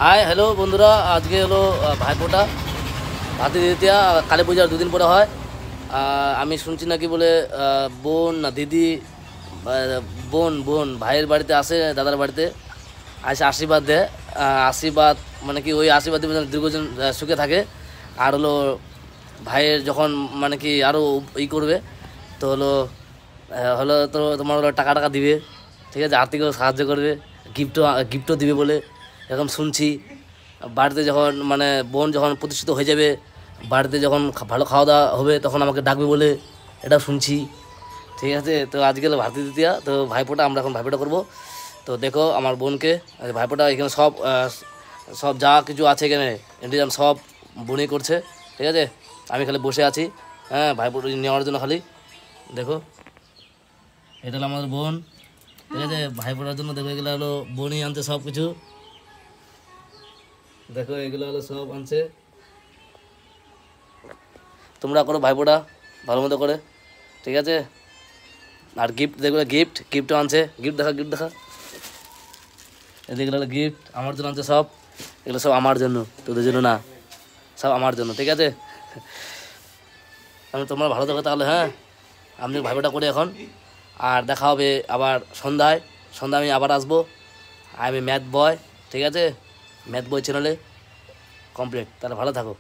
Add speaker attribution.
Speaker 1: Hi hello বন্ধুরা, আজকে হলো ভাইফোঁটা ভাতি দ্বিতীয়া কালী পূজার দুদিন পরে হয়। আমি শুনছি নাকি বলে বোন না দিদি, বোন বোন ভাইয়ের বাড়িতে আসে, দাদার বাড়িতে আসে আশীর্বাদ দেয়। আশীর্বাদ মানে কি ওই আশীর্বাদ দেবে যেন দীর্ঘদিন সুখে থাকে। আর হলো ভাইয়ের যখন মানে কি আরও করবে, তো হলো তো তোমার হলো টাকা টাকা দিবে, ঠিক আছে, আর্থিক সাহায্য করবে, গিফটও দিবে বলে এরকম শুনছি। বাড়িতে যখন মানে বোন যখন প্রতিষ্ঠিত হয়ে যাবে, বাড়িতে যখন ভালো খাওয়া দাওয়া হবে তখন আমাকে ডাকবে বলে এটা শুনছি, ঠিক আছে। তো আজকে হলো ভারতী তৃতীয়া, তো ভাইফোঁটা আমরা এখন ভাইফোঁটা করবো। তো দেখো আমার বোনকে ভাইফোঁটা এখানে সব সব যা কিছু আছে এখানে ইন্ডিয়ান সব বোনই করছে, ঠিক আছে। আমি খালি বসে আছি, হ্যাঁ, ভাইফোঁটা নেওয়ার জন্য খালি। দেখো এটা হলো আমাদের বোন, ঠিক আছে। ভাইফোঁটার জন্য দেখো এগুলো হলো বোনই আনছে সব কিছু, দেখো এগুলো হলো সব আনছে। তোমরা করো ভাইফোঁটা ভালো মতো করে, ঠিক আছে। আর গিফট দেখবে, গিফটও আনছে, গিফট দেখা এদিকে হলো গিফট আমার জন্য আনছে সব, এগুলো সব আমার জন্য, তোদের জন্য না, সব আমার জন্য, ঠিক আছে। আমি তোমরা ভালো থাকো তাহলে, হ্যাঁ। আমি ভাইফোঁটা করি এখন, আর দেখা হবে আবার সন্ধ্যায় আমি আবার আসবো। আমি ম্যাথ বয়, ঠিক আছে, ম্যাথ বই চ্যানেলে কমপ্লিট। তাহলে ভালো থাকো।